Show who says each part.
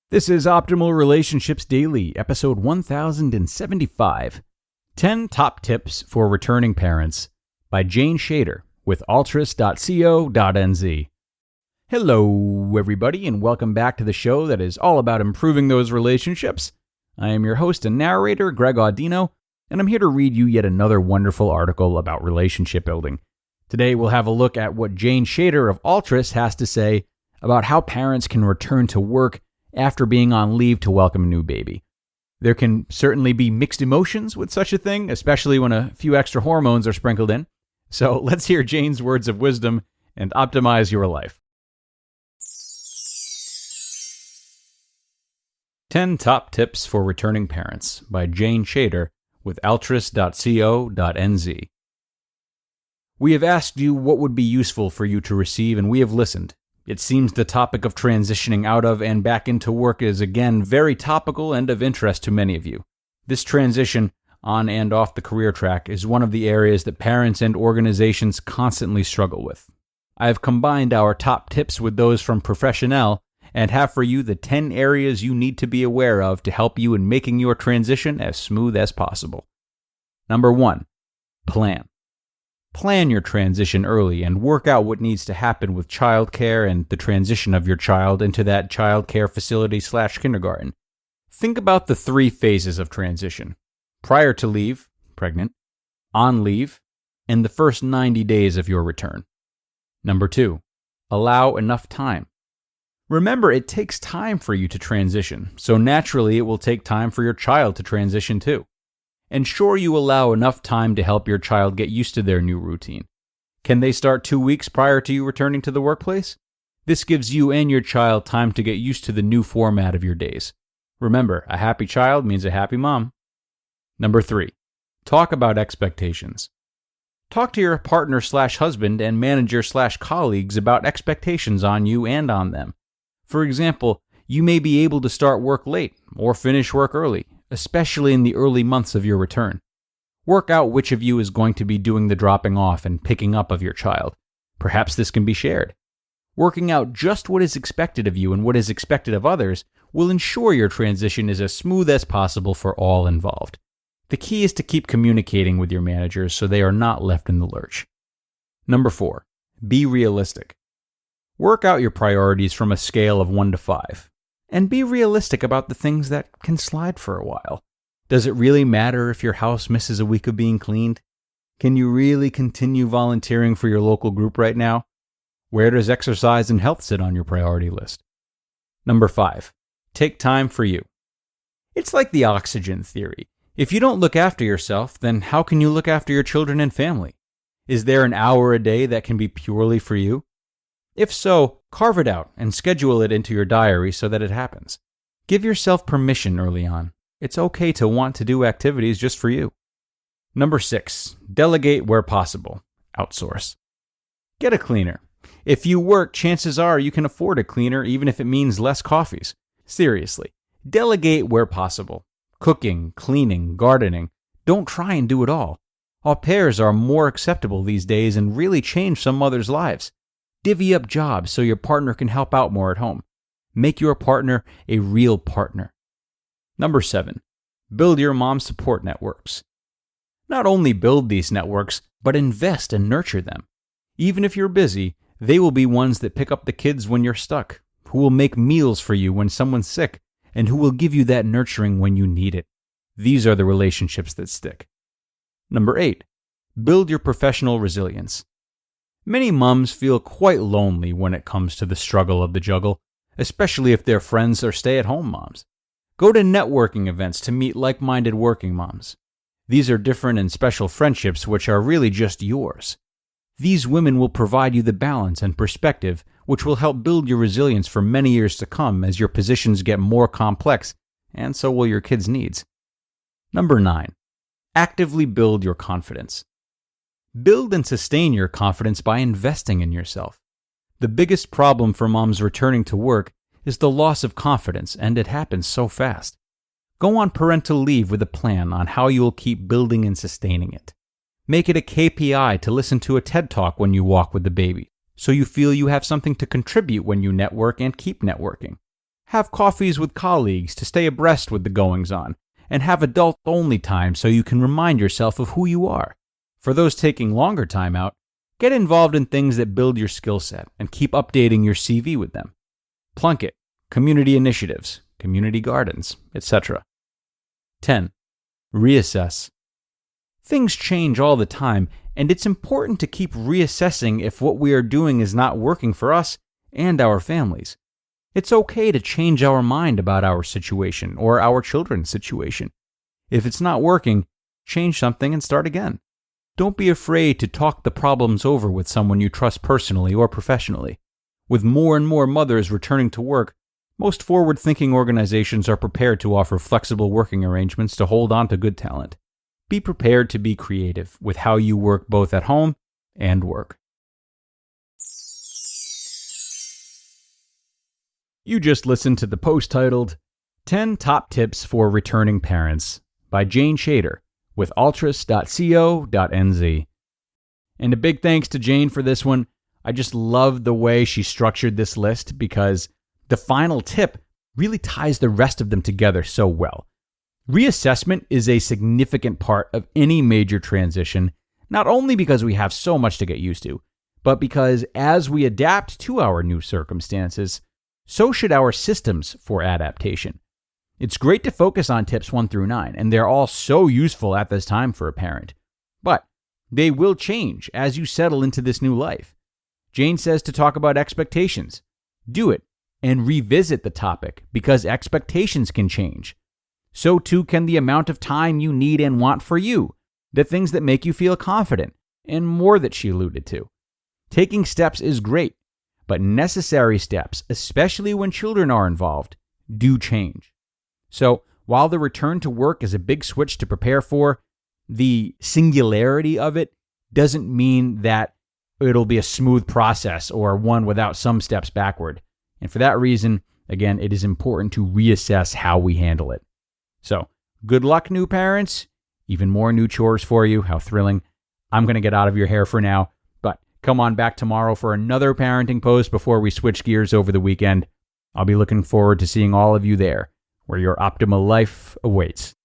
Speaker 1: This is Optimal Relationships Daily, episode 1075, 10 Top Tips for Returning Parents by Jayne Chater with Altris.co.nz. Hello, everybody, and welcome back to the show that is all about improving those relationships. I am your host and narrator, Greg Audino, and I'm here to read you yet another wonderful article about relationship building. Today, we'll have a look at what Jayne Chater of Altris has to say about how parents can return to work after being on leave to welcome a new baby. There can certainly be mixed emotions with such a thing, especially when a few extra hormones are sprinkled in. So let's hear Jayne's words of wisdom and optimize your life. 10 Top Tips for Returning Parents by Jayne Chater with Altris.co.nz. We have asked you what would be useful for you to receive, and we have listened. It seems the topic of transitioning out of and back into work is again very topical and of interest to many of you. This transition on and off the career track is one of the areas that parents and organizations constantly struggle with. I have combined our top tips with those from Professional and have for you the 10 areas you need to be aware of to help you in making your transition as smooth as possible. Number 1. Plan. Plan your transition early and work out what needs to happen with childcare and the transition of your child into that childcare facility/kindergarten. Think about the 3 phases of transition: prior to leave, pregnant, on leave, and the first 90 days of your return. Number 2, allow enough time. Remember, it takes time for you to transition, so naturally it will take time for your child to transition too. Ensure you allow enough time to help your child get used to their new routine. Can they start 2 weeks prior to you returning to the workplace? This gives you and your child time to get used to the new format of your days. Remember, a happy child means a happy mom. Number 3, talk about expectations. Talk to your partner/husband and manager/colleagues about expectations on you and on them. For example, you may be able to start work late or finish work early, especially in the early months of your return. Work out which of you is going to be doing the dropping off and picking up of your child. Perhaps this can be shared. Working out just what is expected of you and what is expected of others will ensure your transition is as smooth as possible for all involved. The key is to keep communicating with your managers so they are not left in the lurch. Number 4, be realistic. Work out your priorities from a scale of 1 to 5. And be realistic about the things that can slide for a while. Does it really matter if your house misses a week of being cleaned? Can you really continue volunteering for your local group right now? Where does exercise and health sit on your priority list? Number 5, take time for you. It's like the oxygen theory. If you don't look after yourself, then how can you look after your children and family? Is there an hour a day that can be purely for you? If so, carve it out and schedule it into your diary so that it happens. Give yourself permission early on. It's okay to want to do activities just for you. Number 6, delegate where possible. Outsource. Get a cleaner. If you work, chances are you can afford a cleaner even if it means less coffees. Seriously, delegate where possible. Cooking, cleaning, gardening. Don't try and do it all. Au pairs are more acceptable these days and really change some mothers' lives. Divvy up jobs so your partner can help out more at home. Make your partner a real partner. Number 7, build your mom support networks. Not only build these networks, but invest and nurture them. Even if you're busy, they will be ones that pick up the kids when you're stuck, who will make meals for you when someone's sick, and who will give you that nurturing when you need it. These are the relationships that stick. Number 8, build your professional resilience. Many moms feel quite lonely when it comes to the struggle of the juggle, especially if their friends are stay-at-home moms. Go to networking events to meet like-minded working moms. These are different and special friendships which are really just yours. These women will provide you the balance and perspective which will help build your resilience for many years to come as your positions get more complex, and so will your kids' needs. Number 9, actively build your confidence. Build and sustain your confidence by investing in yourself. The biggest problem for moms returning to work is the loss of confidence, and it happens so fast. Go on parental leave with a plan on how you will keep building and sustaining it. Make it a KPI to listen to a TED Talk when you walk with the baby, so you feel you have something to contribute when you network and keep networking. Have coffees with colleagues to stay abreast with the goings-on, and have adult-only time so you can remind yourself of who you are. For those taking longer time out, get involved in things that build your skill set and keep updating your CV with them. Plunkett, community initiatives, community gardens, etc. 10. Reassess. Things change all the time, and it's important to keep reassessing if what we are doing is not working for us and our families. It's okay to change our mind about our situation or our children's situation. If it's not working, change something and start again. Don't be afraid to talk the problems over with someone you trust personally or professionally. With more and more mothers returning to work, most forward-thinking organizations are prepared to offer flexible working arrangements to hold on to good talent. Be prepared to be creative with how you work both at home and work. You just listened to the post titled 10 Top Tips for Returning Parents by Jayne Chater with altris.co.nz. And a big thanks to Jayne for this one. I just love the way she structured this list because the final tip really ties the rest of them together so well. Reassessment is a significant part of any major transition, not only because we have so much to get used to, but because as we adapt to our new circumstances, so should our systems for adaptation. It's great to focus on tips 1 through 9, and they're all so useful at this time for a parent. But they will change as you settle into this new life. Jayne says to talk about expectations. Do it and revisit the topic because expectations can change. So too can the amount of time you need and want for you, the things that make you feel confident, and more that she alluded to. Taking steps is great, but necessary steps, especially when children are involved, do change. So while the return to work is a big switch to prepare for, the singularity of it doesn't mean that it'll be a smooth process or one without some steps backward. And for that reason, again, it is important to reassess how we handle it. So good luck, new parents. Even more new chores for you. How thrilling. I'm going to get out of your hair for now, but come on back tomorrow for another parenting post before we switch gears over the weekend. I'll be looking forward to seeing all of you there, where your optimal life awaits.